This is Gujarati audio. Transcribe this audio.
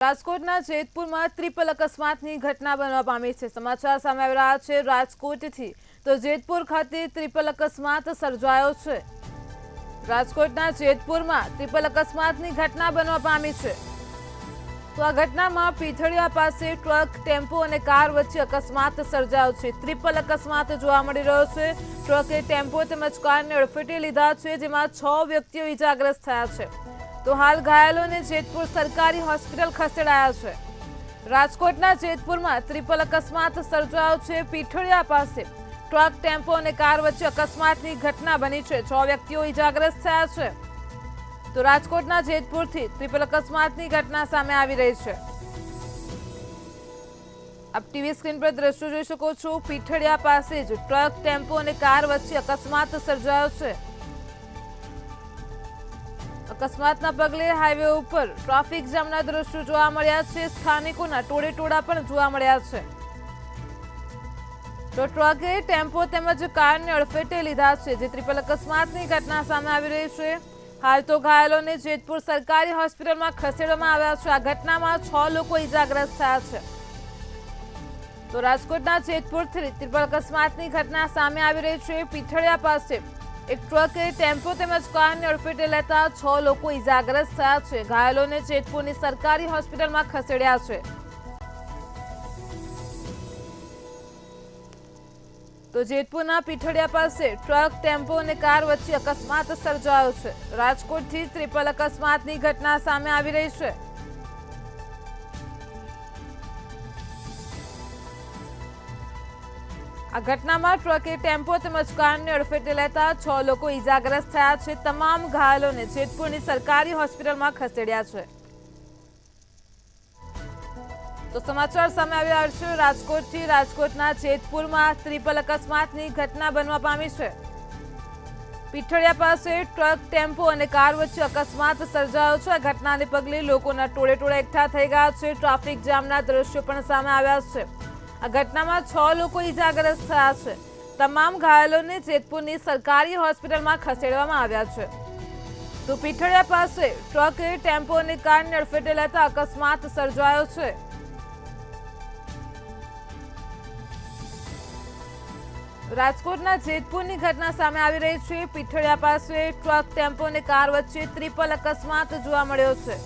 રાજકોટના જેતપુરમાં ટ્રિપલ અકસ્માતની ઘટના બનવા પામી છે। સમાચાર સામે આવી રહ્યા છે રાજકોટથી। તો જેતપુર ખાતે ટ્રિપલ અકસ્માત સર્જાયો છે। રાજકોટના જેતપુરમાં ટ્રિપલ અકસ્માતની ઘટના બનવા પામી છે। તો આ ઘટનામાં પીથળિયા પાસે ટ્રક, ટેમ્પો અને કાર વચ્ચે અકસ્માત સર્જાયો છે। ટ્રિપલ અકસ્માત જોવા મળી રહ્યો છે। ટ્રકે ટેમ્પો તેમજ કારને અડફેટે લીધા છે, જેમાં 6 વ્યક્તિઓ ઈજાગ્રસ્ત થયા છે। તો હાલ ઘાયલોને જેતપુર સરકારી હોસ્પિટલ ખસેડાયા છે। રાજકોટના જેતપુરમાં ટ્રિપલ અકસ્માત સર્જાયો છે। પીઠળિયા પાસે ટ્રક, ટેમ્પો અને કાર વચ્ચે અકસ્માતની ઘટના બની છે। 6 વ્યક્તિઓ ઈજાગ્રસ્ત થયા છે। તો રાજકોટના જેતપુરથી ટ્રિપલ અકસ્માતની ઘટના સામે આવી રહી છે। આપ ટીવી સ્ક્રીન પર દ્રશ્યો જોઈ શકો છો। પીઠળિયા પાસે જ ટ્રક, ટેમ્પો અને કાર વચ્ચે અકસ્માત સર્જાયો છે। અકસ્માતના પગલે હાઈવે ઉપર ટ્રાફિક જામના દ્રશ્યો જોવા મળ્યા છે। સ્થાનિકોના ટોળેટોળા પણ જોવા મળ્યા છે। તો ટ્રકે ટેમ્પો તેમજ કારને અડફેટે લીધા છે, જે ટ્રિપલ અકસ્માતની ઘટના સામે આવી રહી છે। હાલ તો ઘાયલોને જેતપુર સરકારી હોસ્પિટલમાં ખસેડવામાં આવ્યા છે। આ ઘટનામાં 6 લોકો ઈજાગ્રસ્ત થયા છે। તો રાજકોટના જેતપુરથી ટ્રિપલ અકસ્માતની ઘટના સામે આવી રહી છે। પીઠળિયા પાસે એક ટ્રકે ટેમ્પો તેમજ કારને અડફેટે લેતા 6 લોકો ઈજાગ્રસ્ત થયા છે। ઘાયલોને જેતપુરની સરકારી હોસ્પિટલમાં ખસેડ્યા છે। તો જેતપુરના પીઠળિયા પાસે ટ્રક, ટેમ્પો અને કાર વચ્ચે અકસ્માત સર્જાયો છે। રાજકોટથી ટ્રિપલ અકસ્માતની ઘટના સામે આવી રહી છે। આ ઘટનામાં ટ્રકે ટેમ્પો તેમજ કારને અડફેટે લેતા 6 લોકો ઈજાગ્રસ્ત થયા છે। તમામ ઘાયલોને જેતપુરની સરકારી હોસ્પિટલમાં ખસેડ્યા છે। તો સમાચાર સામે આવી રહ્યા છે રાજકોટથી। રાજકોટના જેતપુરમાં ટ્રિપલ અકસ્માતની ઘટના બનવા પામી છે। પીઠળિયા પાસે ટ્રક, ટેમ્પો અને કાર વચ્ચે અકસ્માત સર્જાયો છે। આ ઘટનાને પગલે લોકોના ટોળેટોળા એકઠા થઈ ગયા છે। ટ્રાફિક જામના દ્રશ્યો પણ સામે આવ્યા છે। આ ઘટનામાં 6 લોકો ઈજાગ્રસ્ત થયા છે। તમામ ઘાયલોને જેતપુરની સરકારી હોસ્પિટલમાં ખસેડવામાં આવ્યા છે। તો પીઠળિયા પાસે ટ્રકે, ટેમ્પો અને કારને અડફેટે લેતા અકસ્માત સર્જાયો છે। રાજકોટના જેતપુરની ઘટના સામે આવી રહી છે। પીઠળિયા પાસે ટ્રક, ટેમ્પો અને કાર વચ્ચે ટ્રિપલ અકસ્માત જોવા મળ્યો છે।